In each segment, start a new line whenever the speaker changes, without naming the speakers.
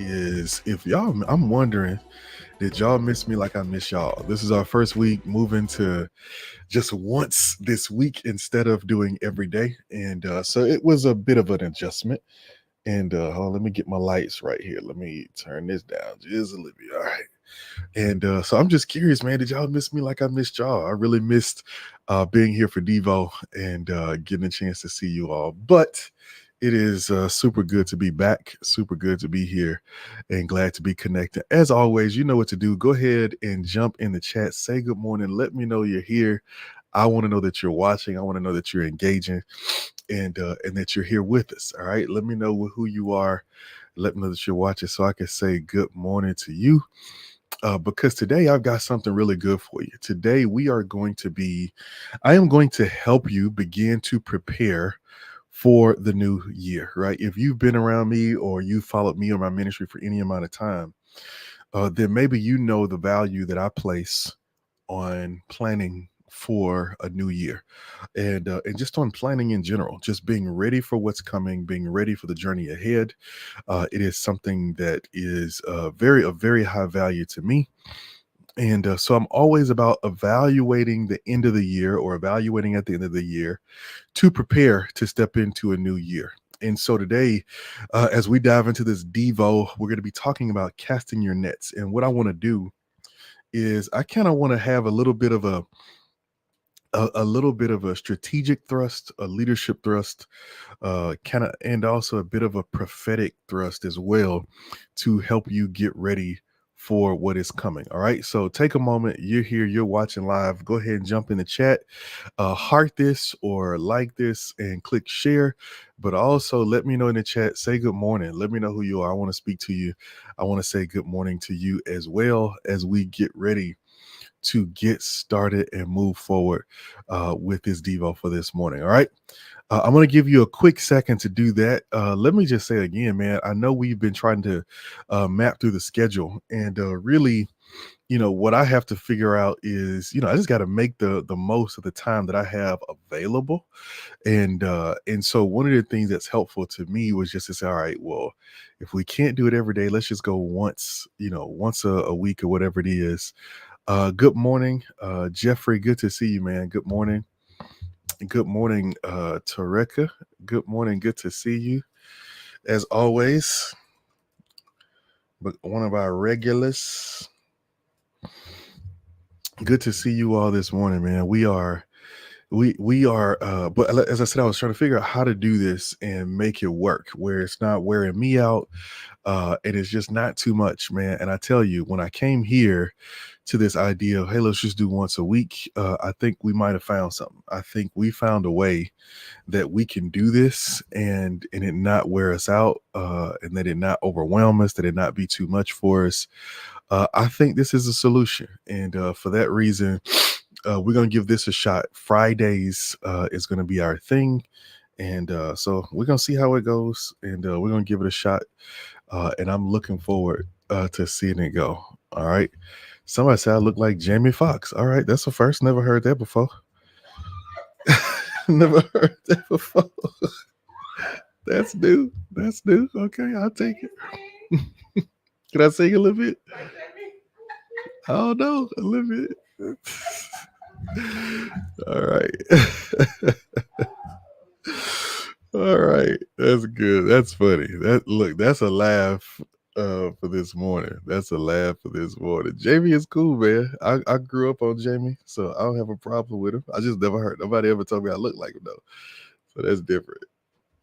Is if y'all, I'm wondering, did y'all miss me like I miss y'all? This is our first week moving to just once this week instead of doing every day. And so it was a bit of an adjustment. And hold on, let me get my lights right here. Let me turn this down just a little bit. All right. And so I'm just curious, man, did y'all miss me like I missed y'all? I really missed being here for Devo and getting a chance to see you all. But it is super good to be back, super good to be here, and glad to be connected. As always, you know what to do. Go ahead and jump in the chat. Say good morning. Let me know you're here. I want to know that you're watching. I want to know that you're engaging and that you're here with us. All right. Let me know who you are. Let me know that you're watching so I can say good morning to you. Because today I've got something really good for you. Today I am going to help you begin to prepare for the new year, right? If you've been around me or you followed me or my ministry for any amount of time, then maybe you know the value that I place on planning for a new year and just on planning in general, just being ready for what's coming, being ready for the journey ahead. It is something that is a very high value to me. And so I'm always about evaluating the end of the year or evaluating at the end of the year to prepare to step into a new year. And so today, as we dive into this Devo, we're going to be talking about casting your nets. And what I want to do is I kind of want to have a little bit of a strategic thrust, a leadership thrust, kind of, and also a bit of a prophetic thrust as well to help you get ready for what is coming. All right. So take a moment. You're here, you're watching live. Go ahead and jump in the chat, heart this or like this and click share. But also let me know in the chat, say good morning. Let me know who you are. I want to speak to you. I want to say good morning to you as well as we get ready to get started and move forward with this Devo for this morning. All right. I'm going to give you a quick second to do that. Let me just say again, man, I know we've been trying to map through the schedule, and really, what I have to figure out is, I just got to make the most of the time that I have available. And so one of the things that's helpful to me was just to say, all right, well, if we can't do it every day, let's just go once a week or whatever it is. Good morning, Jeffrey. Good to see you, man. Good morning. Good morning, Tareka. Good morning. Good to see you as always. But one of our regulars. Good to see you all this morning, man. We are but as I said, I was trying to figure out how to do this and make it work where it's not wearing me out. It is just not too much, man. And I tell you, when I came here to this idea of, hey, let's just do once a week, I think we might have found something. I think we found a way that we can do this and it not wear us out, and that it not overwhelm us, that it not be too much for us. I think this is a solution. And for that reason, we're going to give this a shot. Fridays is going to be our thing. And so we're going to see how it goes. And we're going to give it a shot. And I'm looking forward to seeing it go. All right. Somebody said I look like Jamie Foxx. All right. That's the first. Never heard that before. Never heard that before. That's new. That's new. Okay. I'll take it. Can I sing a little bit? Oh, no. A little bit. All right. All right. That's good. That's funny. That's a laugh for this morning. That's a laugh for this morning. Jamie is cool, man. I grew up on Jamie, so I don't have a problem with him. I just never heard nobody ever told me I look like him though. So that's different.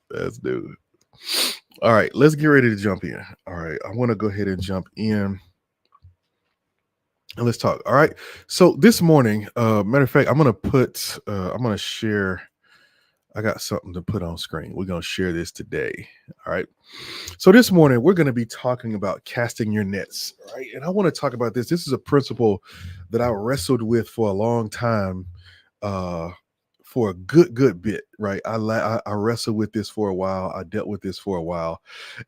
That's new. All right, let's get ready to jump in. All right. I want to go ahead and jump in. And let's talk. All right. So this morning, matter of fact, I'm gonna share. I got something to put on screen. We're gonna share this today. All right. So this morning we're going to be talking about casting your nets, right? And I want to talk about this. This is a principle that I wrestled with for a long time, uh, for a good bit, right? I wrestled with this for a while. I dealt with this for a while,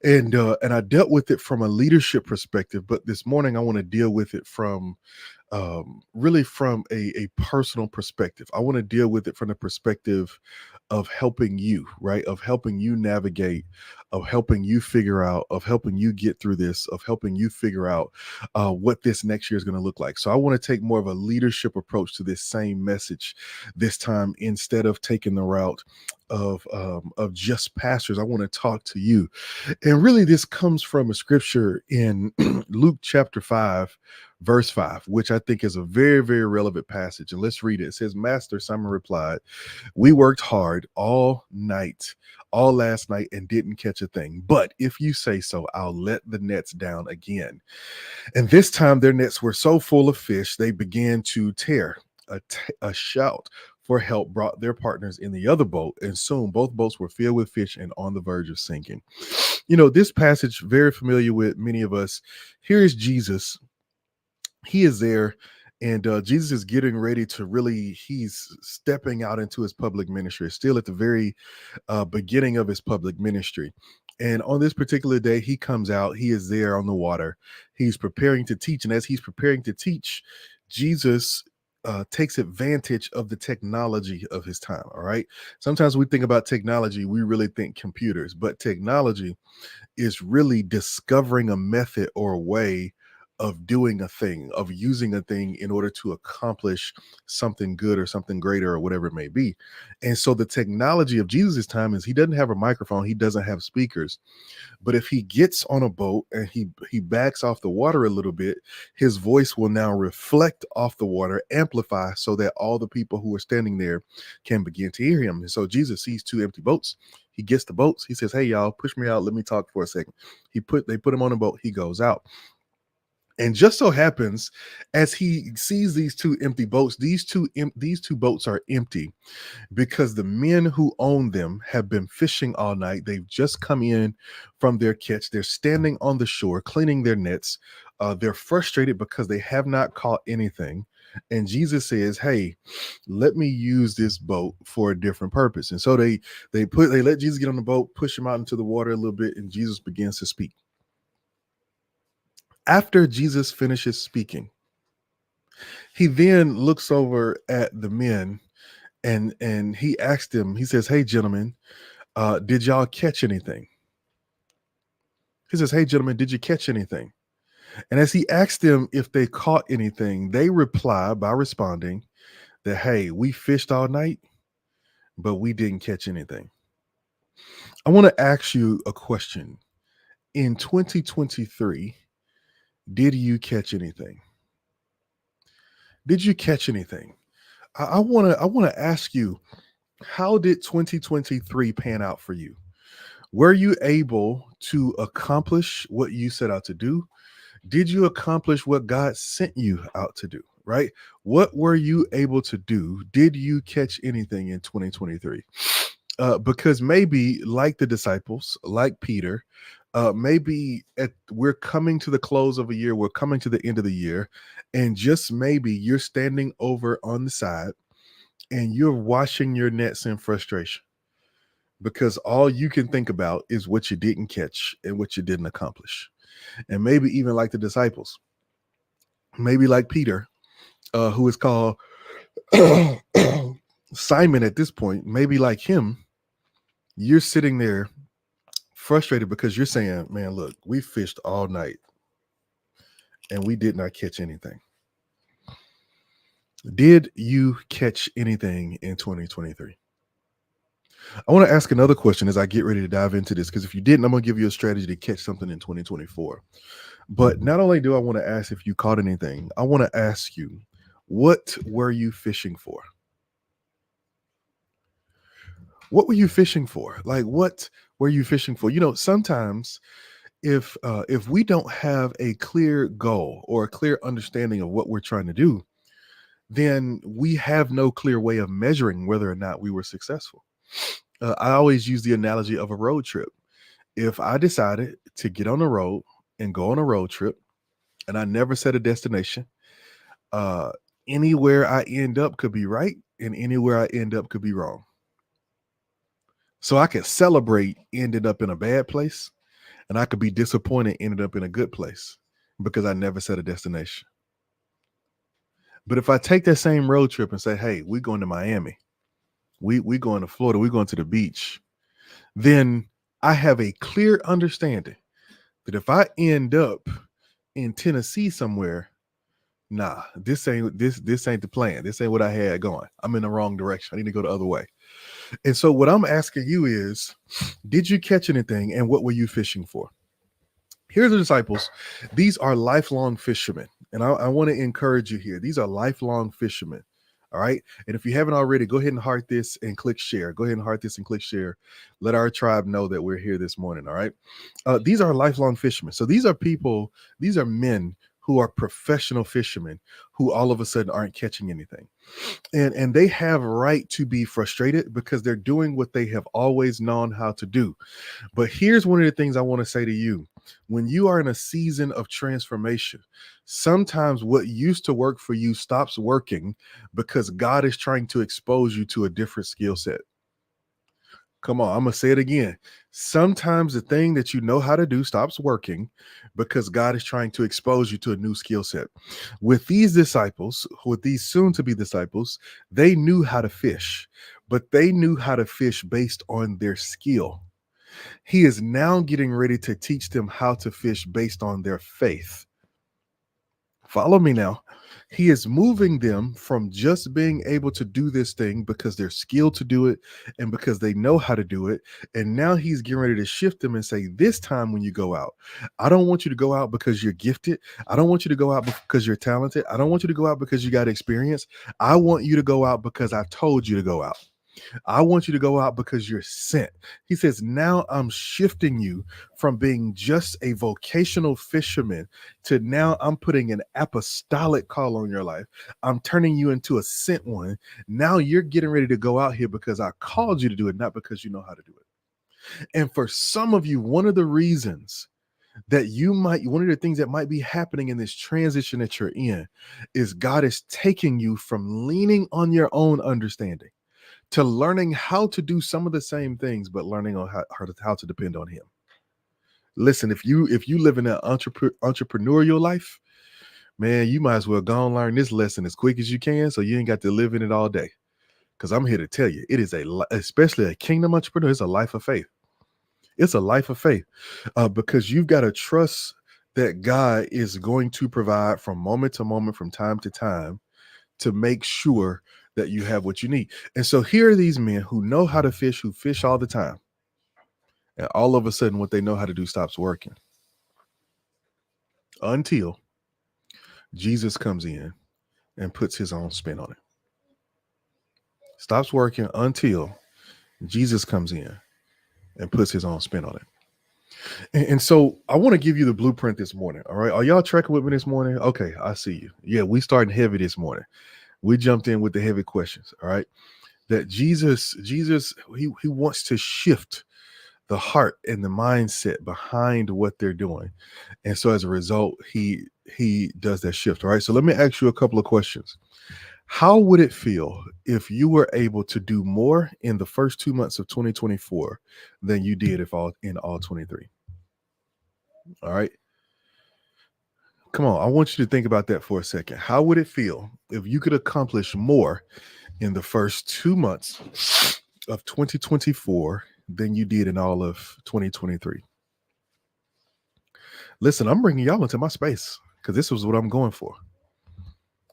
and I dealt with it from a leadership perspective. But this morning I want to deal with it from really from a personal perspective. I want to deal with it from the perspective of helping you, right? Of helping you navigate, of helping you figure out, of helping you get through this, of helping you figure out what this next year is going to look like. So I want to take more of a leadership approach to this same message this time, instead of taking the route of just pastors. I want to talk to you. And really, this comes from a scripture in Luke chapter 5, verse 5, which I think is a very, very relevant passage. And let's read it. It says, Master, Simon replied, we worked hard all night, all last night, and didn't catch a thing. But if you say so, I'll let the nets down again. And this time their nets were so full of fish, they began to tear. A shout for help brought their partners in the other boat, and soon both boats were filled with fish and on the verge of sinking. This passage, very familiar with many of us. Here is Jesus. He is there, and Jesus is getting ready to he's stepping out into his public ministry, still at the very beginning of his public ministry. And on this particular day, he comes out, he is there on the water, he's preparing to teach. And as he's preparing to teach, Jesus takes advantage of the technology of his time. All right. Sometimes we think about technology, we really think computers, but technology is really discovering a method or a way of doing a thing, of using a thing in order to accomplish something good or something greater or whatever it may be. And so the technology of Jesus' time is he doesn't have a microphone, he doesn't have speakers. But if he gets on a boat and he backs off the water a little bit, his voice will now reflect off the water, amplify, so that all the people who are standing there can begin to hear him. And so Jesus sees two empty boats. He gets the boats. He says, hey, y'all, push me out. Let me talk for a second. They put him on a boat. He goes out. And just so happens, as he sees these two empty boats, these two boats are empty because the men who own them have been fishing all night. They've just come in from their catch. They're standing on the shore, cleaning their nets, They're frustrated because they have not caught anything. And Jesus says, "Hey, let me use this boat for a different purpose." And so they let Jesus get on the boat, push him out into the water a little bit, and Jesus begins to speak. After Jesus finishes speaking, he then looks over at the men and he asked them. He says, "Hey, gentlemen, did y'all catch anything?" He says, "Hey, gentlemen, did you catch anything?" And as he asked them if they caught anything, they reply by responding that, "Hey, we fished all night, but we didn't catch anything." I want to ask you a question. In 2023, did you catch anything? Did you catch anything? I want to ask you, how did 2023 pan out for you? Were you able to accomplish what you set out to do? Did you accomplish what God sent you out to do? Right? What were you able to do? Did you catch anything in 2023? Because maybe, like the disciples, like Peter, maybe we're coming to the close of a year, we're coming to the end of the year, and just maybe you're standing over on the side and you're washing your nets in frustration because all you can think about is what you didn't catch and what you didn't accomplish. And maybe even like the disciples, maybe like Peter, who is called Simon at this point, maybe like him, you're sitting there frustrated because you're saying, "Man, look, we fished all night and we did not catch anything." Did you catch anything in 2023? I want to ask another question as I get ready to dive into this, because if you didn't, I'm going to give you a strategy to catch something in 2024. But not only do I want to ask if you caught anything, I want to ask you, what were you fishing for? What were you fishing for? Like, what were you fishing for? Sometimes if we don't have a clear goal or a clear understanding of what we're trying to do, then we have no clear way of measuring whether or not we were successful. I always use the analogy of a road trip. If I decided to get on the road and go on a road trip and I never set a destination, uh, anywhere I end up could be right and anywhere I end up could be wrong. So I could celebrate ending up in a bad place, and I could be disappointed ended up in a good place because I never set a destination. But if I take that same road trip and say, "Hey, we're going to Miami, we going to Florida, we're going to the beach," then I have a clear understanding that if I end up in Tennessee somewhere, nah, this ain't the plan. This ain't what I had going. I'm in the wrong direction. I need to go the other way. And so what I'm asking you is, did you catch anything and what were you fishing for? Here's the disciples. These are lifelong fishermen. And I want to encourage you here. These are lifelong fishermen. All right. And if you haven't already, go ahead and heart this and click share. Go ahead and heart this and click share. Let our tribe know that we're here this morning. All right. These are lifelong fishermen. So these are people, these are men who are professional fishermen who all of a sudden aren't catching anything. And they have a right to be frustrated because they're doing what they have always known how to do. But here's one of the things I want to say to you. When you are in a season of transformation, sometimes what used to work for you stops working because God is trying to expose you to a different skill set. Come on, I'm going to say it again. Sometimes the thing that you know how to do stops working because God is trying to expose you to a new skill set. With these disciples, with these soon to be disciples, they knew how to fish, but they knew how to fish based on their skill. He is now getting ready to teach them how to fish based on their faith. Follow me now. He is moving them from just being able to do this thing because they're skilled to do it and because they know how to do it. And now he's getting ready to shift them and say, this time when you go out, I don't want you to go out because you're gifted. I don't want you to go out because you're talented. I don't want you to go out because you got experience. I want you to go out because I told you to go out. I want you to go out because you're sent. He says, now I'm shifting you from being just a vocational fisherman to now I'm putting an apostolic call on your life. I'm turning you into a sent one. Now you're getting ready to go out here because I called you to do it, not because you know how to do it. And for some of you, one of the reasons that you might, one of the things that might be happening in this transition that you're in is God is taking you from leaning on your own understanding to learning how to do some of the same things, but learning on how to depend on Him. Listen, if you live in an entrepreneurial life, man, you might as well go and learn this lesson as quick as you can, so you ain't got to live in it all day. Because I'm here to tell you, it is especially a kingdom entrepreneur, it's a life of faith. It's a life of faith, because you've got to trust that God is going to provide from moment to moment, from time to time, to make sure that you have what you need. And so here are these men who know how to fish, who fish all the time. And all of a sudden, what they know how to do stops working until Jesus comes in and puts his own spin on it. Stops working until Jesus comes in and puts his own spin on it. And so I want to give you the blueprint this morning. All right. Are y'all tracking with me this morning? Okay. I see you. Yeah. We starting heavy this morning. We jumped in with the heavy questions. All right. That Jesus, he wants to shift the heart and the mindset behind what they're doing. And so as a result, he does that shift. All right. So let me ask you a couple of questions. How would it feel if you were able to do more in the first 2 months of 2024 than you did in all 23? All right. Come on. I want you to think about that for a second. How would it feel if you could accomplish more in the first 2 months of 2024 than you did in all of 2023? Listen, I'm bringing y'all into my space because this was what I'm going for.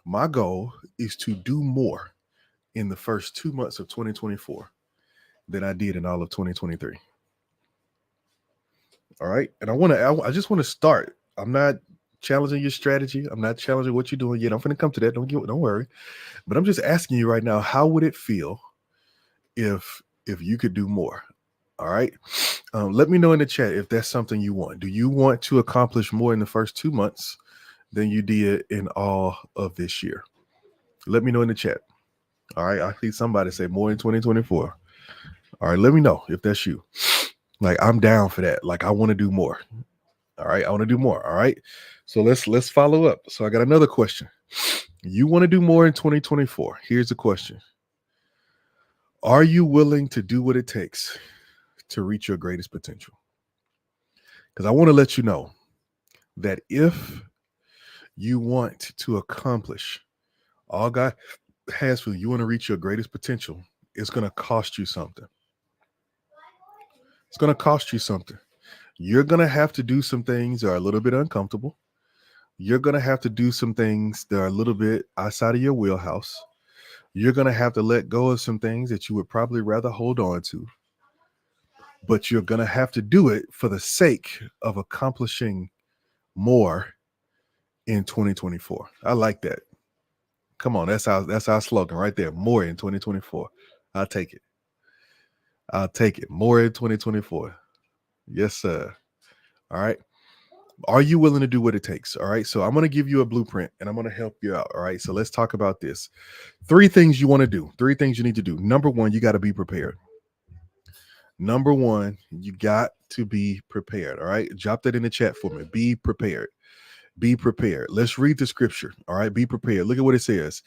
My goal is to do more in the first 2 months of 2024 than I did in all of 2023. All right. And I just want to start. I'm not challenging your strategy. I'm not challenging what you're doing yet. I'm going to come to that. Don't worry. But I'm just asking you right now, how would it feel if you could do more? All right. Let me know in the chat if that's something you want. Do you want to accomplish more in the first 2 months than you did in all of this year? Let me know in the chat. All right. I see somebody say more in 2024. All right. Let me know if that's you. Like, I'm down for that. Like, I want to do more. All right. I want to do more. All right. So let's follow up. So I got another question. You want to do more in 2024. Here's the question. Are you willing to do what it takes to reach your greatest potential? Because I want to let you know that if you want to accomplish all God has for you, you want to reach your greatest potential, it's going to cost you something. It's going to cost you something. You're going to have to do some things that are a little bit uncomfortable. You're going to have to do some things that are a little bit outside of your wheelhouse. You're going to have to let go of some things that you would probably rather hold on to. But you're going to have to do it for the sake of accomplishing more in 2024. I like that. Come on, that's our slogan right there. More in 2024. I'll take it. I'll take it. More in 2024. Yes, sir. All right. Are you willing to do what it takes? All right. So I'm going to give you a blueprint and I'm going to help you out. All right. So let's talk about this. 3 things you want to do. 3 things you need to do. Number 1, you got to be prepared. Number 1, you got to be prepared. All right. Drop that in the chat for me. Be prepared. Be prepared. Let's read the scripture. All right. Be prepared. Look at what it says.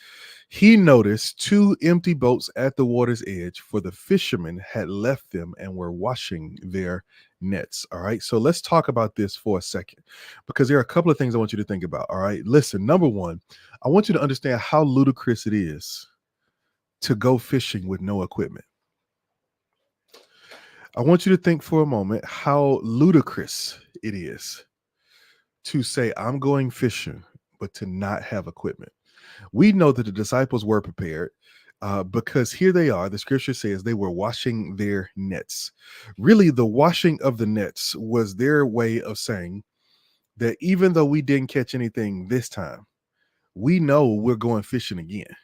He noticed 2 empty boats at the water's edge, for the fishermen had left them and were washing their nets. All right. So let's talk about this for a second, because there are a couple of things I want you to think about. All right. Listen, number 1, I want you to understand how ludicrous it is to go fishing with no equipment. I want you to think for a moment how ludicrous it is to say, I'm going fishing, but to not have equipment. We know that the disciples were prepared because here they are. The scripture says they were washing their nets. Really, the washing of the nets was their way of saying that even though we didn't catch anything this time, we know we're going fishing again.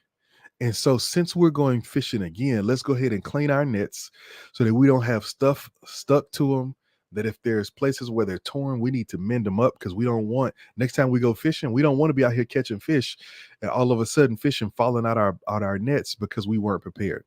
And so since we're going fishing again, let's go ahead and clean our nets so that we don't have stuff stuck to them, that if there's places where they're torn, we need to mend them up, because we don't want, next time we go fishing, we don't want to be out here catching fish and all of a sudden fishing falling out our nets because we weren't prepared.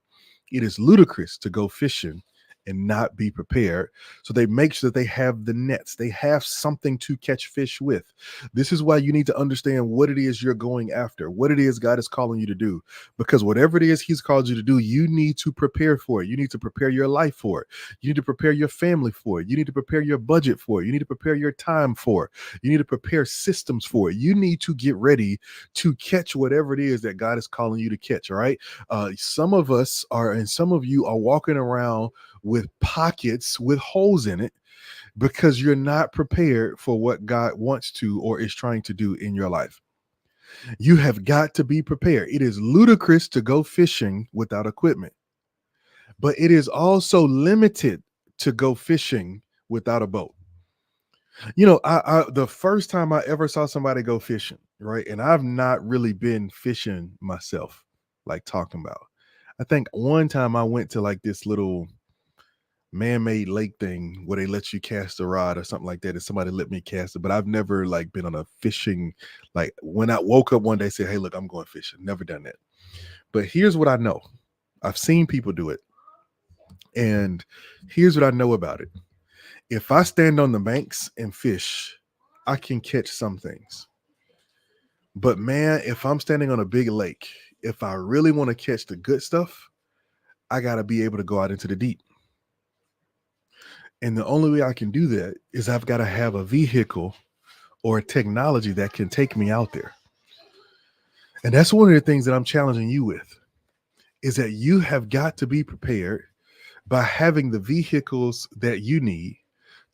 It is ludicrous to go fishing and not be prepared. So they make sure that they have the nets, they have something to catch fish with. This is why you need to understand what it is you're going after, what it is God is calling you to do. Because whatever it is He's called you to do, you need to prepare for it. You need to prepare your life for it. You need to prepare your family for it. You need to prepare your budget for it. You need to prepare your time for it. You need to prepare systems for it. You need to get ready to catch whatever it is that God is calling you to catch. All right. Some of us are, and some of you are walking around with pockets with holes in it because you're not prepared for what God wants to or is trying to do in your life. You have got to be prepared. It is ludicrous to go fishing without equipment, but it is also limited to go fishing without a boat. I the first time I ever saw somebody go fishing, right? And I've not really been fishing myself, like talking about. I think one time I went to like this little man-made lake thing where they let you cast a rod or something like that, and somebody let me cast it. But I've never like been on a fishing, like when I woke up one day, said, "Hey, look, I'm going fishing." Never done that. But here's what I know. I've seen people do it. And here's what I know about it. If I stand on the banks and fish, I can catch some things. But man, if I'm standing on a big lake, if I really want to catch the good stuff, I got to be able to go out into the deep. And the only way I can do that is I've got to have a vehicle or a technology that can take me out there. And that's one of the things that I'm challenging you with, is that you have got to be prepared by having the vehicles that you need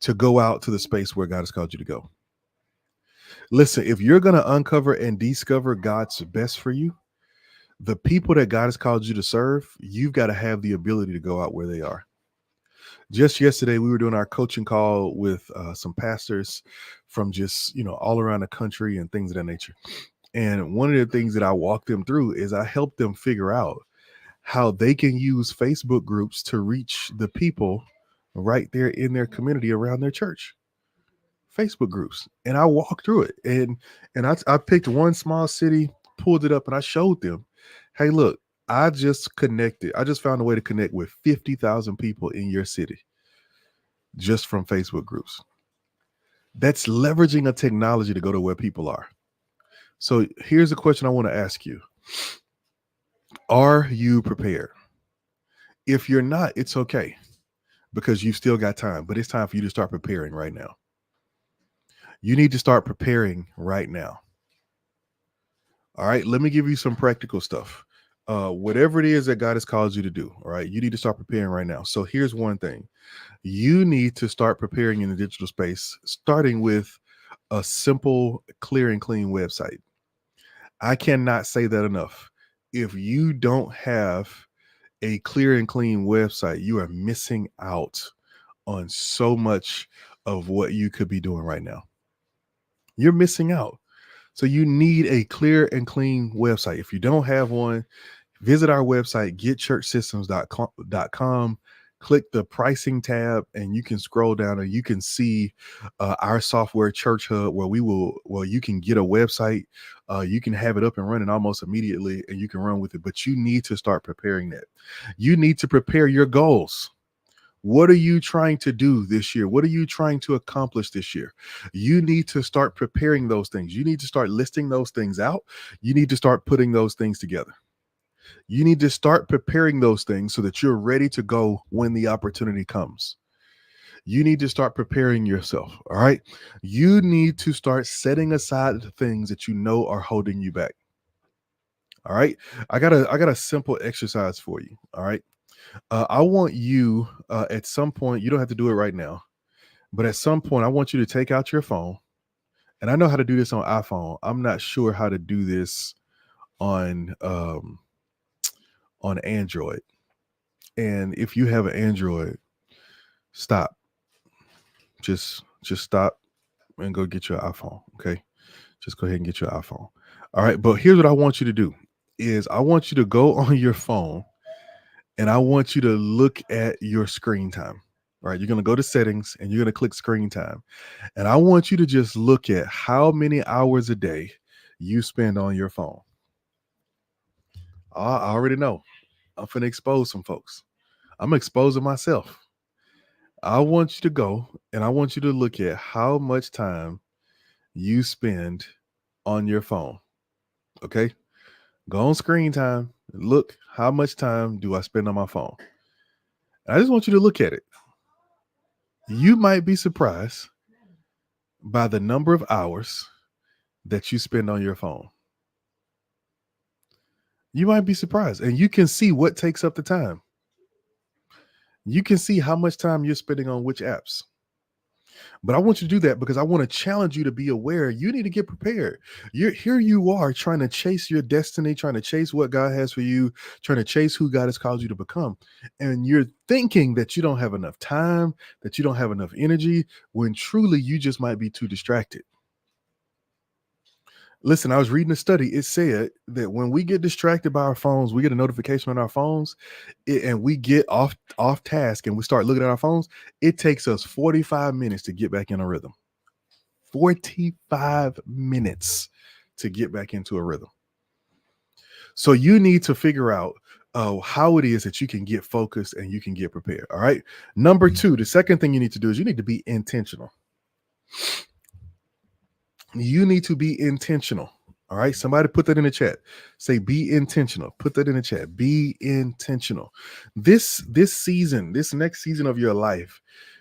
to go out to the space where God has called you to go. Listen, if you're going to uncover and discover God's best for you, the people that God has called you to serve, you've got to have the ability to go out where they are. Just yesterday, we were doing our coaching call with some pastors from just, all around the country and things of that nature. And one of the things that I walked them through is I helped them figure out how they can use Facebook groups to reach the people right there in their community around their church. Facebook groups. And I walked through it. And I picked one small city, pulled it up, and I showed them, hey, look, I just found a way to connect with 50,000 people in your city just from Facebook groups. That's leveraging a technology to go to where people are. So here's a question I want to ask you. Are you prepared? If you're not, it's okay, because you've still got time, but it's time for you to start preparing right now. You need to start preparing right now. All right, let me give you some practical stuff. Whatever it is that God has called you to do, all right, you need to start preparing right now. So here's one thing. You need to start preparing in the digital space, starting with a simple, clear and clean website. I cannot say that enough. If you don't have a clear and clean website, you are missing out on so much of what you could be doing right now. You're missing out. So you need a clear and clean website. If you don't have one, visit our website, getchurchsystems.com. Click the pricing tab, and you can scroll down and you can see our software Church Hub, where you can get a website. You can have it up and running almost immediately, and you can run with it. But you need to start preparing that. You need to prepare your goals. What are you trying to do this year? What are you trying to accomplish this year? You need to start preparing those things. You need to start listing those things out. You need to start putting those things together. You need to start preparing those things so that you're ready to go when the opportunity comes. You need to start preparing yourself. All right. You need to start setting aside the things that you know are holding you back. All right. I got a simple exercise for you. All right. I want you at some point, you don't have to do it right now, but at some point, I want you to take out your phone. And I know how to do this on iPhone. I'm not sure how to do this on Android. And if you have an Android, stop. Just stop and go get your iPhone. Okay. Just go ahead and get your iPhone. All right. But here's what I want you to do is I want you to go on your phone and I want you to look at your screen time. All right. You're going to go to settings and you're going to click screen time. And I want you to just look at how many hours a day you spend on your phone. I already know. I'm finna expose some folks. I'm exposing myself. I want you to go and I want you to look at how much time you spend on your phone. Okay. Go on screen time. Look, how much time do I spend on my phone? I just want you to look at it. You might be surprised by the number of hours that you spend on your phone. You might be surprised, and you can see what takes up the time. You can see how much time you're spending on which apps. But I want you to do that because I want to challenge you to be aware. You need to get prepared. You're here. You are trying to chase your destiny, trying to chase what God has for you, trying to chase who God has called you to become. And you're thinking that you don't have enough time, that you don't have enough energy, when truly you just might be too distracted. Listen, I was reading a study. It said that when we get distracted by our phones, we get a notification on our phones, and we get off task and we start looking at our phones. It takes us 45 minutes to get back in a rhythm. 45 minutes to get back into a rhythm. So you need to figure out how it is that you can get focused and you can get prepared. All right. Number two, the second thing you need to do is you need to be intentional. You need to be intentional. All right. Somebody put that in the chat. Say be intentional. Put that in the chat. Be intentional. This season, this next season of your life,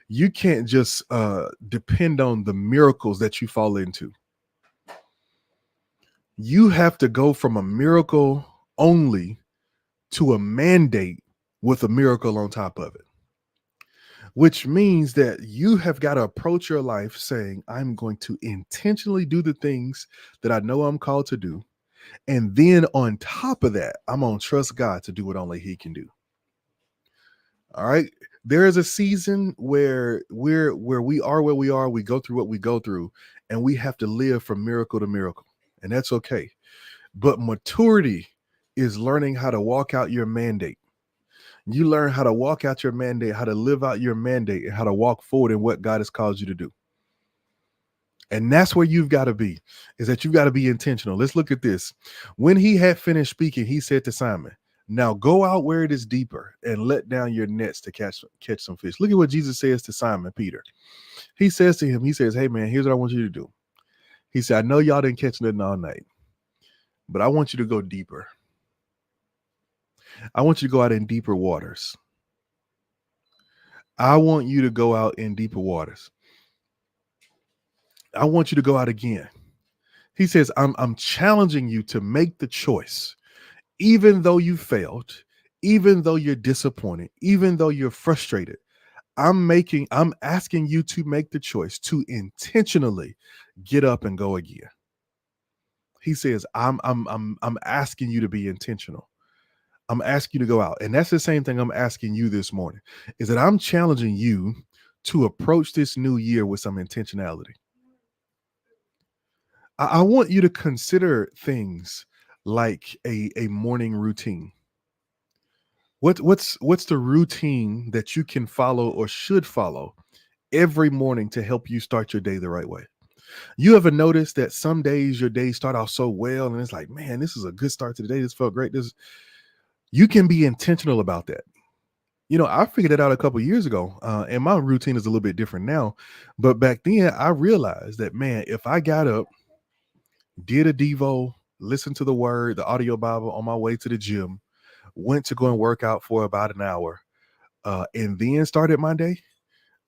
you can't just depend on the miracles that you fall into. You have to go from a miracle only to a mandate with a miracle on top of it, which means that you have got to approach your life saying, I'm going to intentionally do the things that I know I'm called to do. And then on top of that, I'm going to trust God to do what only He can do. All right. There is a season where we are where we are, we go through what we go through, and we have to live from miracle to miracle. And that's okay. But maturity is learning how to walk out your mandate. You learn how to walk out your mandate, how to live out your mandate, and how to walk forward in what God has called you to do. And that's where you've got to be, is that you've got to be intentional. Let's look at this. When He had finished speaking, He said to Simon, now go out where it is deeper and let down your nets to catch some fish. Look at what Jesus says to Simon Peter. He says to him, he says, hey man, here's what I want you to do. He said, I know y'all didn't catch nothing all night, but I want you to go deeper. I want you to go out in deeper waters. I want you to go out in deeper waters. I want you to go out again. He says, I'm challenging you to make the choice, even though you failed, even though you're disappointed, even though you're frustrated. I'm asking you to make the choice to intentionally get up and go again. He says, I'm asking you to be intentional. I'm asking you to go out. And that's the same thing I'm asking you this morning, is that I'm challenging you to approach this new year with some intentionality. I want you to consider things like a morning routine. What's the routine that you can follow or should follow every morning to help you start your day the right way? You ever noticed that some days your days start off so well and it's like, man, this is a good start to the day. This felt great. You can be intentional about that. You know, I figured it out a couple years ago, and my routine is a little bit different now. But back then, I realized that, man, if I got up, did a devo, listened to the word, the audio Bible on my way to the gym, went to go and work out for about an hour, and then started my day,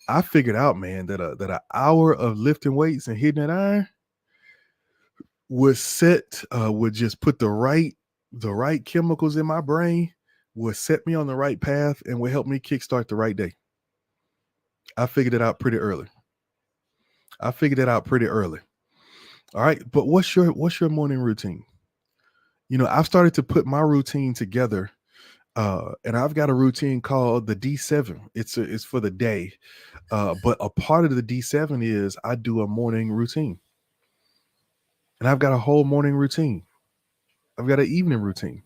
I figured out, man, that an hour of lifting weights and hitting that iron would just put the right chemicals in my brain, would set me on the right path, and would help me kickstart the right day. I figured it out pretty early. All right. But what's your morning routine? You know, I've started to put my routine together. And I've got a routine called the D7. It's for the day. But a part of the D7 is I do a morning routine. And I've got a whole morning routine. I've got an evening routine.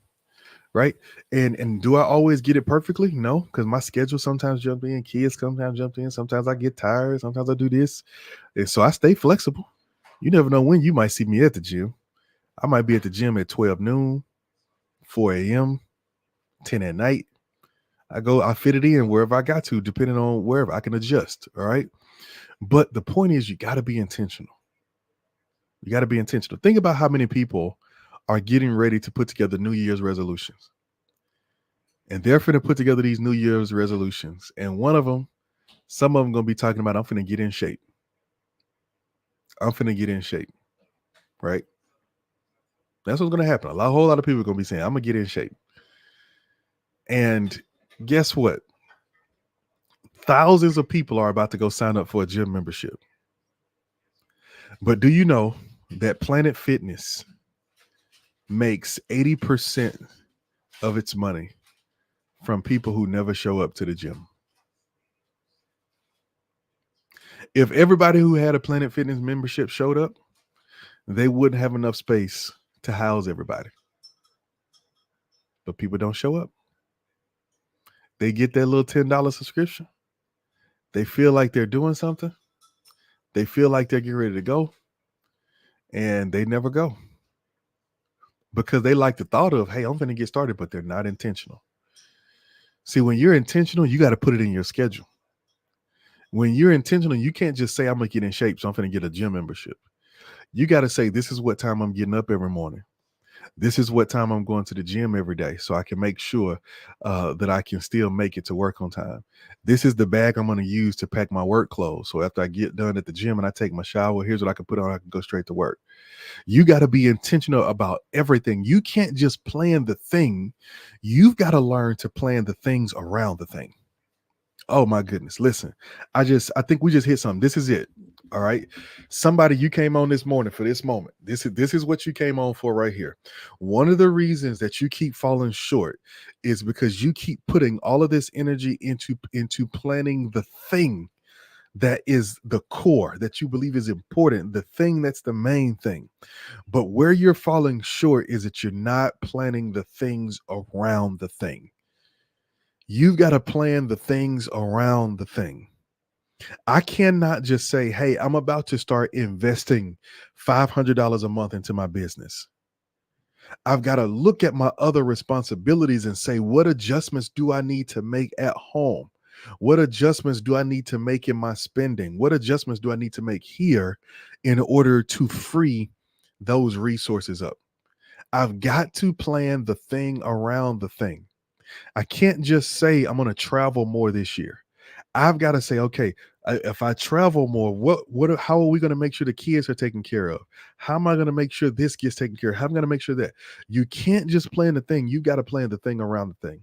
Right. And do I always get it perfectly? No, because my schedule sometimes jump in, kids sometimes jump in, sometimes I get tired, sometimes I do this. And so I stay flexible. You never know when you might see me at the gym. I might be at the gym at 12 noon, 4 a.m., 10 at night. I fit it in wherever I got to, depending on wherever I can adjust. All right. But the point is, you got to be intentional. You got to be intentional. Think about how many people are getting ready to put together New Year's resolutions. And they're finna put together these New Year's resolutions. And one of them, some of them gonna be talking about, I'm finna get in shape. I'm finna get in shape. Right? That's what's gonna happen. A whole lot of people are gonna be saying, I'm gonna get in shape. And guess what? Thousands of people are about to go sign up for a gym membership. But do you know that Planet Fitness makes 80% of its money from people who never show up to the gym? If everybody who had a Planet Fitness membership showed up, they wouldn't have enough space to house everybody. But people don't show up. They get that little $10 subscription. They feel like they're doing something. They feel like they're getting ready to go. And they never go. Because they like the thought of, hey, I'm going to get started, but they're not intentional. See, when you're intentional, you got to put it in your schedule. When you're intentional, you can't just say, I'm going to get in shape, so I'm going to get a gym membership. You got to say, this is what time I'm getting up every morning. This is what time I'm going to the gym every day, so I can make sure that I can still make it to work on time. This is the bag I'm going to use to pack my work clothes. So after I get done at the gym and I take my shower, here's what I can put on. I can go straight to work. You got to be intentional about everything. You can't just plan the thing. You've got to learn to plan the things around the thing. Oh my goodness. Listen, I think we just hit something. This is it. All right. Somebody, you came on this morning for this moment. This is what you came on for right here. One of the reasons that you keep falling short is because you keep putting all of this energy into planning the thing that is the core that you believe is important, the thing that's the main thing. But where you're falling short is that you're not planning the things around the thing. You've got to plan the things around the thing. I cannot just say, hey, I'm about to start investing $500 a month into my business. I've got to look at my other responsibilities and say, what adjustments do I need to make at home? What adjustments do I need to make in my spending? What adjustments do I need to make here in order to free those resources up? I've got to plan the thing around the thing. I can't just say I'm going to travel more this year. I've got to say, okay, if I travel more, how are we going to make sure the kids are taken care of? How am I going to make sure this gets taken care of? How am I going to make sure that? You can't just plan the thing. You got to plan the thing around the thing.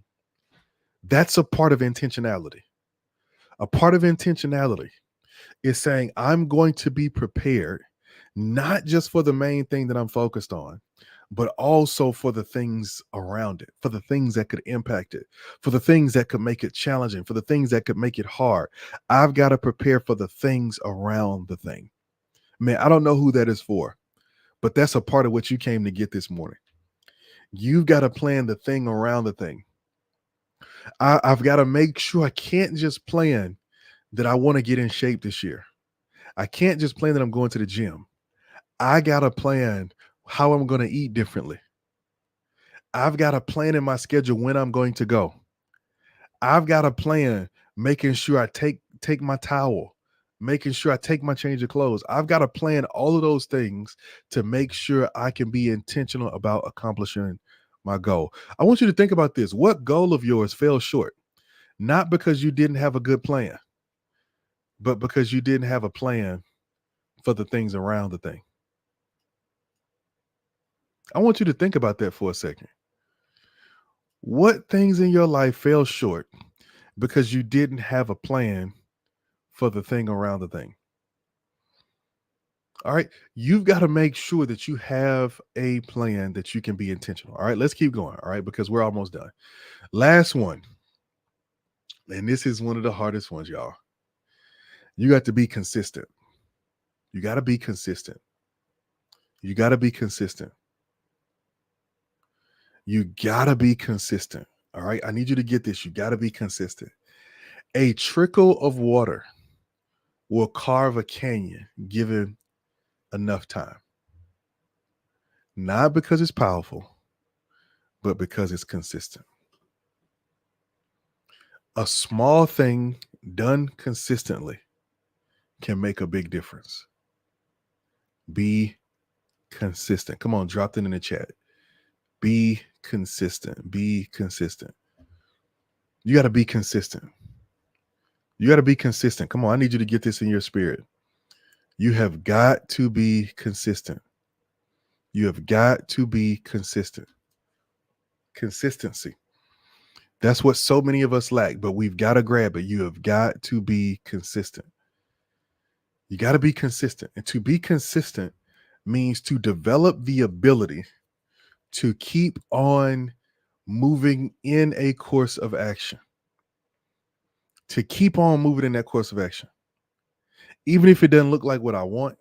That's a part of intentionality. A part of intentionality is saying, I'm going to be prepared, not just for the main thing that I'm focused on, but also for the things around it, for the things that could impact it, for the things that could make it challenging, for the things that could make it hard. I've got to prepare for the things around the thing. Man, I don't know who that is for, but that's a part of what you came to get this morning. You've got to plan the thing around the thing. I've got to make sure I can't just plan that I want to get in shape this year. I can't just plan that I'm going to the gym. I got to plan how I'm going to eat differently. I've got a plan in my schedule when I'm going to go. I've got a plan making sure I take my towel, making sure I take my change of clothes. I've got to plan all of those things to make sure I can be intentional about accomplishing my goal. I want you to think about this. What goal of yours fell short? Not because you didn't have a good plan, but because you didn't have a plan for the things around the thing. I want you to think about that for a second. What things in your life fell short because you didn't have a plan for the thing around the thing? All right. You've got to make sure that you have a plan that you can be intentional. All right. Let's keep going. All right. Because we're almost done. Last one. And this is one of the hardest ones, y'all. You got to be consistent. You got to be consistent. You got to be consistent. You got to be consistent. All right. I need you to get this. You got to be consistent. A trickle of water will carve a canyon given enough time. Not because it's powerful, but because it's consistent. A small thing done consistently can make a big difference. Be consistent. Come on, drop that in the chat. Be consistent. Be consistent. You got to be consistent. You got to be consistent. Come on, I need you to get this in your spirit. You have got to be consistent. You have got to be consistent. Consistency. That's what so many of us lack, but we've got to grab it. You have got to be consistent. You got to be consistent. And to be consistent means to develop the ability to keep on moving in a course of action. To keep on moving in that course of action. Even if it doesn't look like what I want,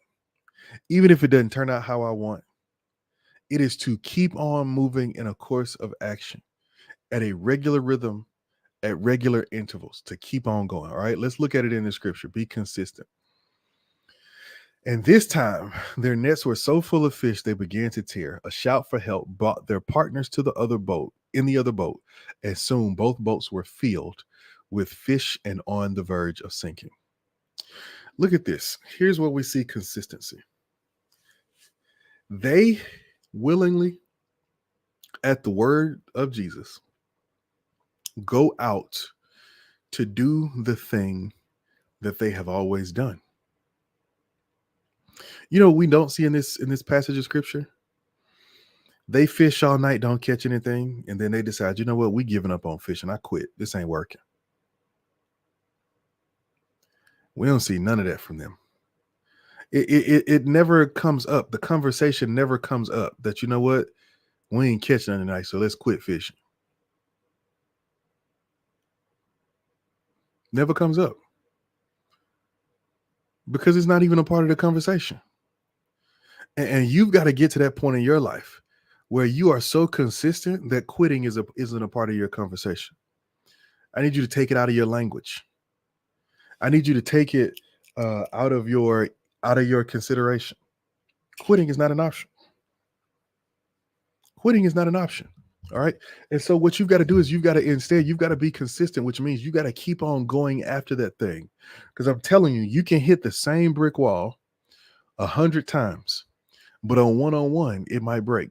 even if it doesn't turn out how I want, it is to keep on moving in a course of action at a regular rhythm, at regular intervals, to keep on going. All right, let's look at it in the scripture. Be consistent. And this time, their nets were so full of fish they began to tear. A shout for help brought their partners to the other boat, and soon both boats were filled with fish and on the verge of sinking. Look at this. Here's where we see consistency. They willingly, at the word of Jesus, go out to do the thing that they have always done. You know, we don't see in this passage of scripture. They fish all night, don't catch anything, and then they decide, you know what, we giving up on fishing. I quit. This ain't working. We don't see none of that from them. It never comes up. The conversation never comes up that, you know what, we ain't catching none tonight, so let's quit fishing. Never comes up. Because it's not even a part of the conversation. And you've got to get to that point in your life where you are so consistent that quitting isn't a part of your conversation. I need you to take it out of your language. I need you to take it out of your consideration. Quitting is not an option. Quitting is not an option. All right. And so what you've got to do is you've got to be consistent, which means you got to keep on going after that thing. Because I'm telling you, you can hit the same brick wall 100 times, but on one, it might break.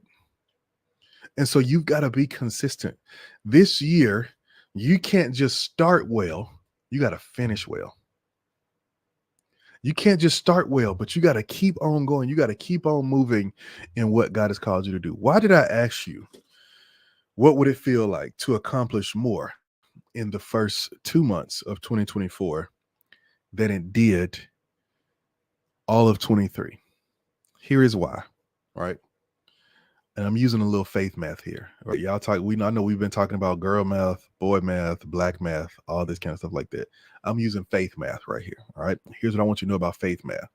And so you've got to be consistent. This year, you can't just start well, you got to finish well. You can't just start well, but you got to keep on going. You got to keep on moving in what God has called you to do. Why did I ask you, what would it feel like to accomplish more in the first 2 months of 2024 than it did all of 23? Here is why. All right. And I'm using a little faith math here. All right, y'all talk. I know we've been talking about girl math, boy math, black math, all this kind of stuff like that. I'm using faith math right here. All right. Here's what I want you to know about faith math.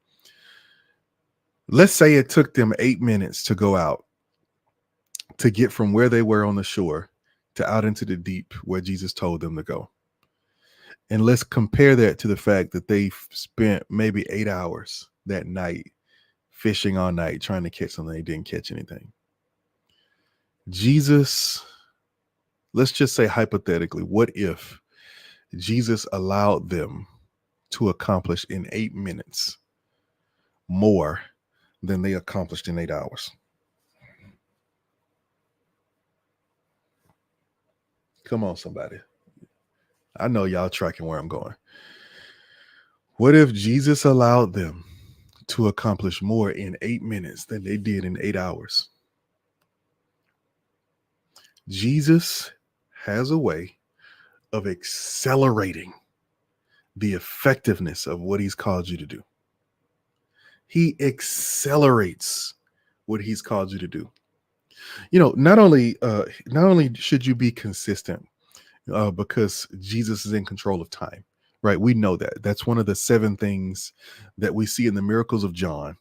Let's say it took them 8 minutes to go out to get from where they were on the shore to out into the deep where Jesus told them to go. And let's compare that to the fact that they spent maybe 8 hours that night fishing all night trying to catch something. They didn't catch anything. Jesus, let's just say hypothetically, what if Jesus allowed them to accomplish in 8 minutes more than they accomplished in 8 hours? Come on, somebody. I know y'all tracking where I'm going. What if Jesus allowed them to accomplish more in 8 minutes than they did in 8 hours? Jesus has a way of accelerating the effectiveness of what he's called you to do. He accelerates what he's called you to do. You know, not only should you be consistent because Jesus is in control of time, right? We know that. That's one of the 7 things that we see in the miracles of John.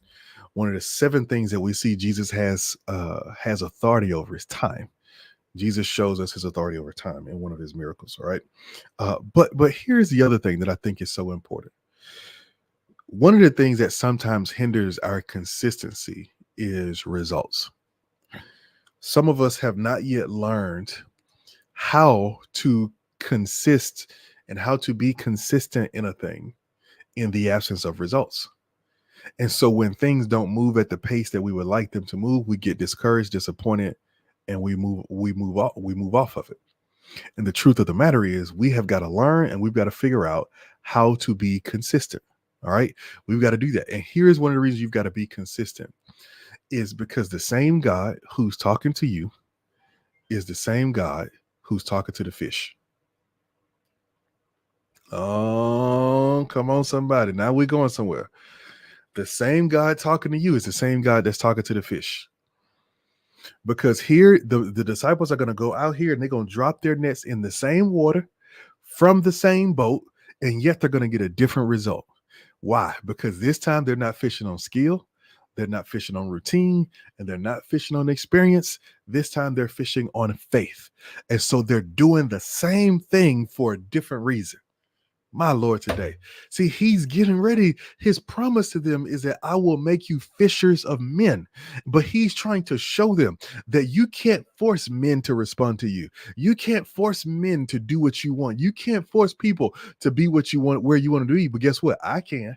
One of the 7 things that we see Jesus has authority over is time. Jesus shows us his authority over time in one of his miracles, all right? But here's the other thing that I think is so important. One of the things that sometimes hinders our consistency is results. Some of us have not yet learned how to consist and how to be consistent in a thing in the absence of results. And so when things don't move at the pace that we would like them to move, we get discouraged, disappointed, and we move off of it. And the truth of the matter is we have got to learn and we've got to figure out how to be consistent. All right. We've got to do that. And here's one of the reasons you've got to be consistent is because the same God who's talking to you is the same God who's talking to the fish. Oh, come on, somebody. Now we're going somewhere. The same God talking to you is the same God that's talking to the fish. Because here, the disciples are going to go out here and they're going to drop their nets in the same water from the same boat, and yet they're going to get a different result. Why? Because this time they're not fishing on skill, they're not fishing on routine, and they're not fishing on experience. This time they're fishing on faith. And so they're doing the same thing for a different reason. My Lord, today. See, he's getting ready. His promise to them is that I will make you fishers of men. But he's trying to show them that you can't force men to respond to you. You can't force men to do what you want. You can't force people to be what you want, where you want to be. But guess what? I can.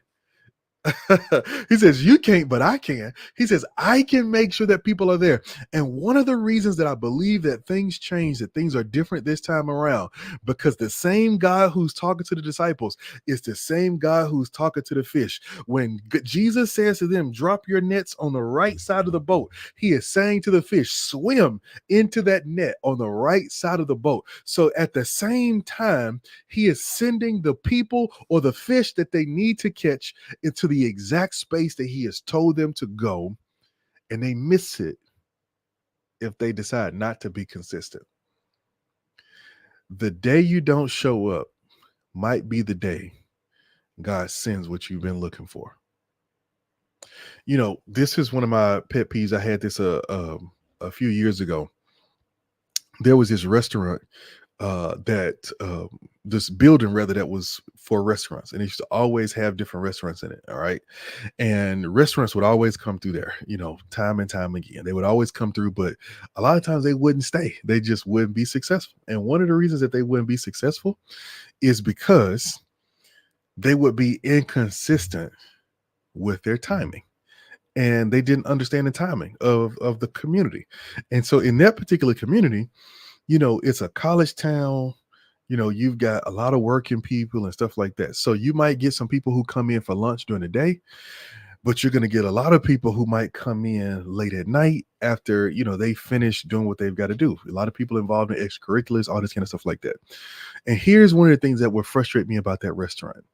He says, you can't, but I can. He says, I can make sure that people are there. And one of the reasons that I believe that things change, that things are different this time around, because the same God who's talking to the disciples is the same God who's talking to the fish. When Jesus says to them, drop your nets on the right side of the boat, he is saying to the fish, swim into that net on the right side of the boat. So at the same time, he is sending the people or the fish that they need to catch into the exact space that he has told them to go, and they miss it if they decide not to be consistent. The day you don't show up might be the day God sends what you've been looking for. You know, this is one of my pet peeves. I had this a few years ago. There was this restaurant this building rather that was for restaurants, and it used to always have different restaurants in it. All right. And restaurants would always come through there, you know, time and time again. They would always come through, but a lot of times they wouldn't stay. They just wouldn't be successful. And one of the reasons that they wouldn't be successful is because they would be inconsistent with their timing. And they didn't understand the timing of the community. And so in that particular community, you know, it's a college town. You know, you've got a lot of working people and stuff like that. So you might get some people who come in for lunch during the day, but you're going to get a lot of people who might come in late at night after, you know, they finish doing what they've got to do. A lot of people involved in extracurriculars, all this kind of stuff like that. And here's one of the things that would frustrate me about that restaurant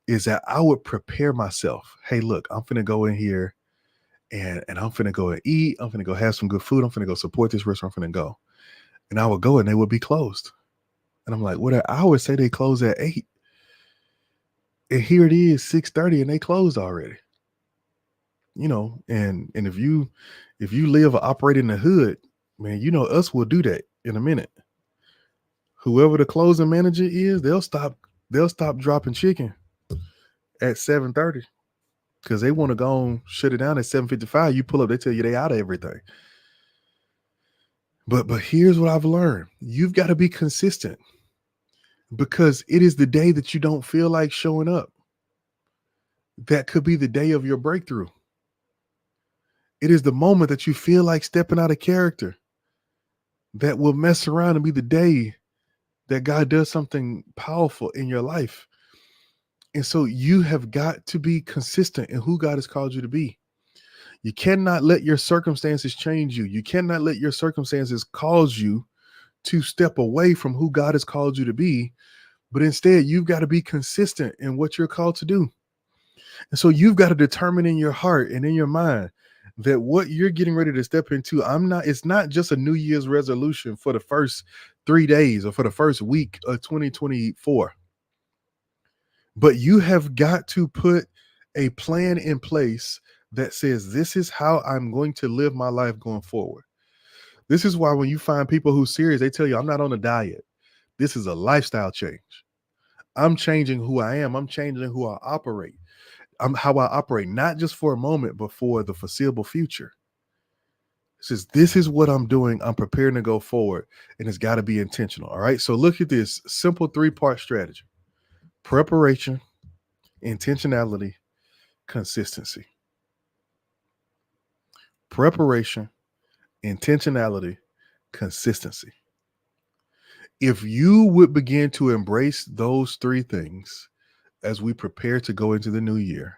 is that I would prepare myself. Hey, look, I'm going to go in here and I'm going to go and eat. I'm going to go have some good food. I'm going to go support this restaurant. I'm going to go. And I would go and they would be closed. And I'm like, what? I would say they close at 8. And here it is, 6:30, and they closed already. You know, and if you live or operate in the hood, man, you know, us will do that in a minute. Whoever the closing manager is, they'll stop dropping chicken at 7:30 because they want to go and shut it down at 7:55. You pull up, they tell you they out of everything. But here's what I've learned. You've got to be consistent because it is the day that you don't feel like showing up. That could be the day of your breakthrough. It is the moment that you feel like stepping out of character that will mess around and be the day that God does something powerful in your life. And so you have got to be consistent in who God has called you to be. You cannot let your circumstances change you. You cannot let your circumstances cause you to step away from who God has called you to be. But instead, you've got to be consistent in what you're called to do. And so you've got to determine in your heart and in your mind that what you're getting ready to step into, it's not just a New Year's resolution for the first 3 days or for the first week of 2024. But you have got to put a plan in place that says, this is how I'm going to live my life going forward. This is why when you find people who's serious, they tell you, I'm not on a diet. This is a lifestyle change. I'm changing who I am. I'm changing who I operate. How I operate, not just for a moment, but for the foreseeable future. It says, this is what I'm doing. I'm preparing to go forward, and it's got to be intentional. All right. So look at this simple 3-part strategy. Preparation, intentionality, consistency. Preparation, intentionality, consistency. If you would begin to embrace those three things as we prepare to go into the new year,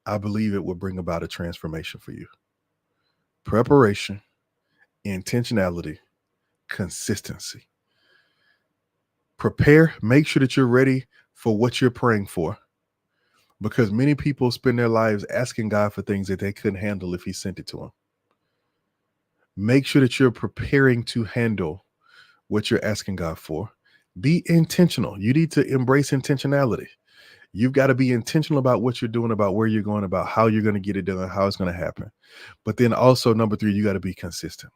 I believe it will bring about a transformation for you. Preparation, intentionality, consistency. Prepare, make sure that you're ready for what you're praying for, because many people spend their lives asking God for things that they couldn't handle if He sent it to them. Make sure that you're preparing to handle what you're asking God for. Be intentional. You need to embrace intentionality. You've got to be intentional about what you're doing, about where you're going, about how you're going to get it done, how it's going to happen. But then also, number three, you got to be consistent.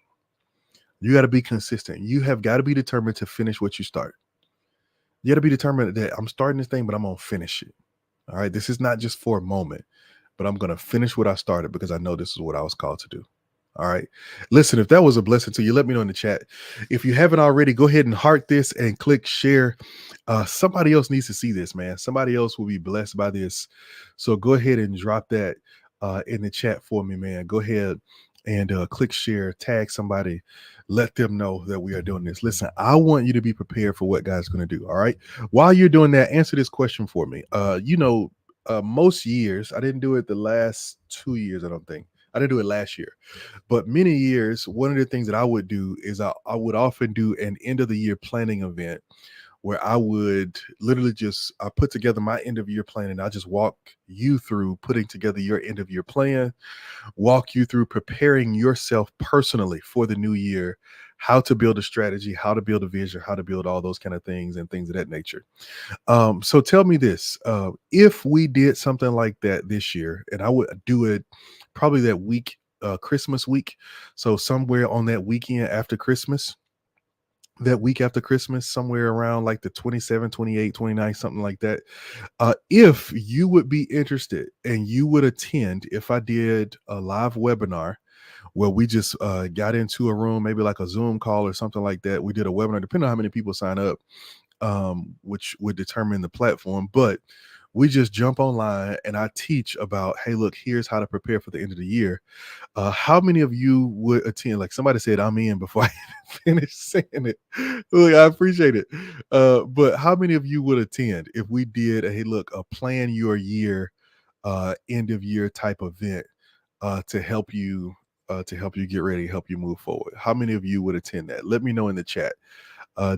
You got to be consistent. You have got to be determined to finish what you start. You got to be determined that I'm starting this thing, but I'm going to finish it. All right. This is not just for a moment, but I'm going to finish what I started because I know this is what I was called to do. All right. Listen, if that was a blessing to you, let me know in the chat. If you haven't already, go ahead and heart this and click share. Somebody else needs to see this, man. Somebody else will be blessed by this. So go ahead and drop that in the chat for me, man. Go ahead and click share, tag somebody, let them know that we are doing this. Listen, I want you to be prepared for what God's going to do. All right. While you're doing that, answer this question for me. Most years, I didn't do it the last 2 years, I don't think. I didn't do it last year. But many years, one of the things that I would do is I would often do an end of the year planning event where I would literally I put together my end of year plan, and I just walk you through putting together your end of year plan, walk you through preparing yourself personally for the new year, how to build a strategy, how to build a vision, how to build all those kind of things and things of that nature. So tell me this, if we did something like that this year, and I would do it probably that week, Christmas week. So somewhere on that weekend after Christmas, that week after Christmas, somewhere around like the 27, 28, 29, something like that. If you would be interested and you would attend, if I did a live webinar where we just got into a room, maybe like a Zoom call or something like that. We did a webinar, depending on how many people sign up, which would determine the platform. But we just jump online and I teach about, hey, look, here's how to prepare for the end of the year. How many of you would attend? Like somebody said, I'm in before I finish saying it. Look, I appreciate it. But how many of you would attend if we did a, hey, look, a plan your year, end of year type event to help you get ready, help you move forward? How many of you would attend that? Let me know in the chat.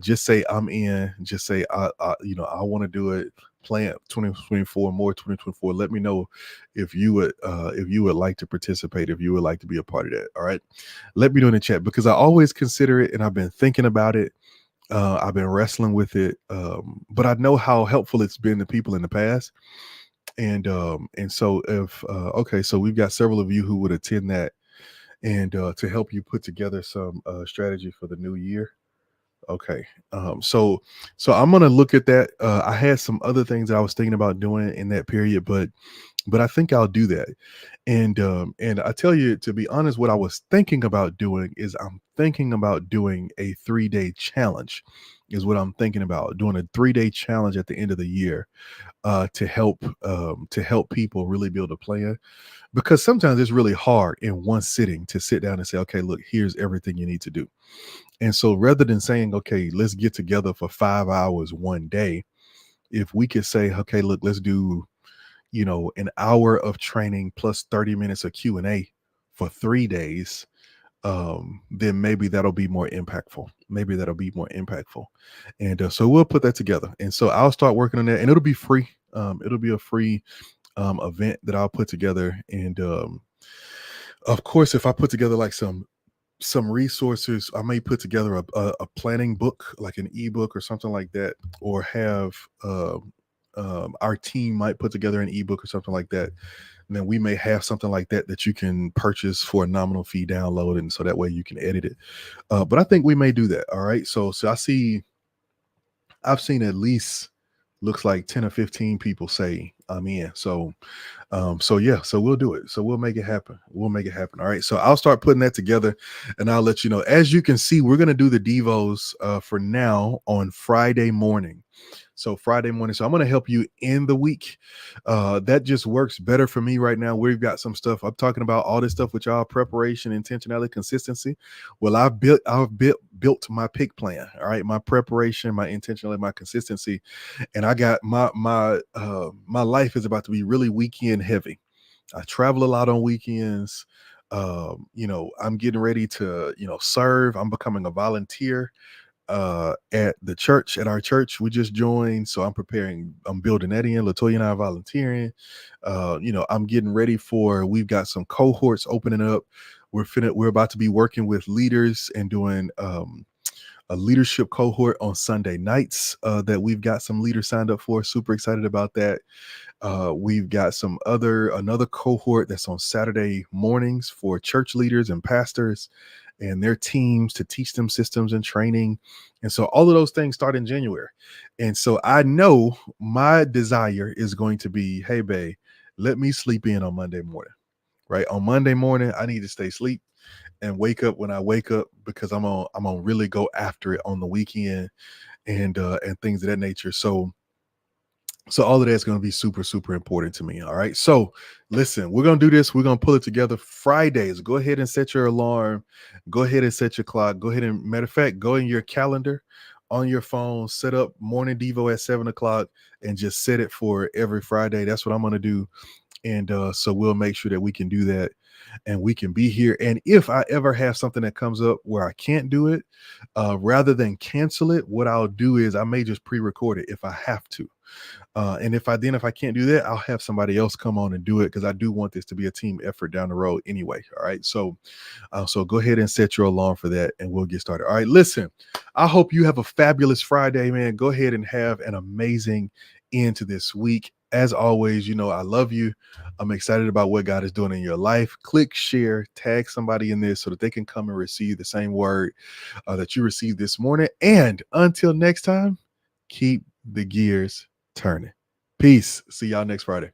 Just say I'm in. Just say I want to do it. Plan 2024, more 2024. Let me know if you would like to participate, if you would like to be a part of that. All right, let me know in the chat, because I always consider it and I've been thinking about it. I've been wrestling with it, but I know how helpful it's been to people in the past. And so if okay, so we've got several of you who would attend that, and to help you put together some strategy for the new year. Okay. So I'm gonna look at that. I had some other things that I was thinking about doing in that period, but I think I'll do that. And I tell you, to be honest, what I was thinking about doing is I'm thinking about doing a 3-day challenge, is what I'm thinking about doing, a 3-day challenge at the end of the year, to help people really build a plan, because sometimes it's really hard in one sitting to sit down and say, okay, look, here's everything you need to do. And so rather than saying, okay, let's get together for 5 hours one day, if we could say, okay, look, let's do, an hour of training plus 30 minutes of Q&A for 3 days, then maybe that'll be more impactful. Maybe that'll be more impactful. And so we'll put that together. And so I'll start working on that, and it'll be free. It'll be a free event that I'll put together. And of course, if I put together like some resources, I may put together a planning book, like an ebook or something like that, or have our team might put together an ebook or something like that. And then we may have something like that that you can purchase for a nominal fee, download, and so that way you can edit it. But I think we may do that. All right. So I've seen at least, looks like 10 or 15 people say I'm in. So yeah, so we'll do it. So we'll make it happen. We'll make it happen. All right. So I'll start putting that together, and I'll let you know. As you can see, we're going to do the devos for now on Friday morning. So Friday morning. So I'm going to help you in the week. That just works better for me right now. We've got some stuff. I'm talking about all this stuff with y'all: preparation, intentionality, consistency. Well, I've built my pick plan. All right, my preparation, my intentionality, my consistency, and I got my life is about to be really weekend heavy. I travel a lot on weekends. I'm getting ready to, serve. I'm becoming a volunteer at the church, at our church we just joined. So I'm building that in. Latoya and I are volunteering. I'm getting ready for, we've got some cohorts opening up. We're about to be working with leaders and doing a leadership cohort on Sunday nights that we've got some leaders signed up for. Super excited about that. We've got another cohort that's on Saturday mornings for church leaders and pastors and their teams to teach them systems and training. And so all of those things start in January. And so I know my desire is going to be, hey, babe, let me sleep in on Monday morning. Right. On Monday morning, I need to stay asleep and wake up when I wake up, because I'm gonna really go after it on the weekend and things of that nature. So all of that's going to be super, super important to me. All right. So listen, we're going to do this. We're going to pull it together Fridays. Go ahead and set your alarm. Go ahead and set your clock. Go ahead and, matter of fact, go in your calendar on your phone, set up morning Devo at 7 o'clock and just set it for every Friday. That's what I'm going to do. And so we'll make sure that we can do that and we can be here. And if I ever have something that comes up where I can't do it, rather than cancel it, what I'll do is I may just pre-record it if I have to. And if I can't do that, I'll have somebody else come on and do it, because I do want this to be a team effort down the road anyway. All right. So go ahead and set your alarm for that and we'll get started. All right. Listen, I hope you have a fabulous Friday, man. Go ahead and have an amazing end to this week. As always, I love you. I'm excited about what God is doing in your life. Click share, tag somebody in this so that they can come and receive the same word that you received this morning. And until next time, keep the gears turning. Peace. See y'all next Friday.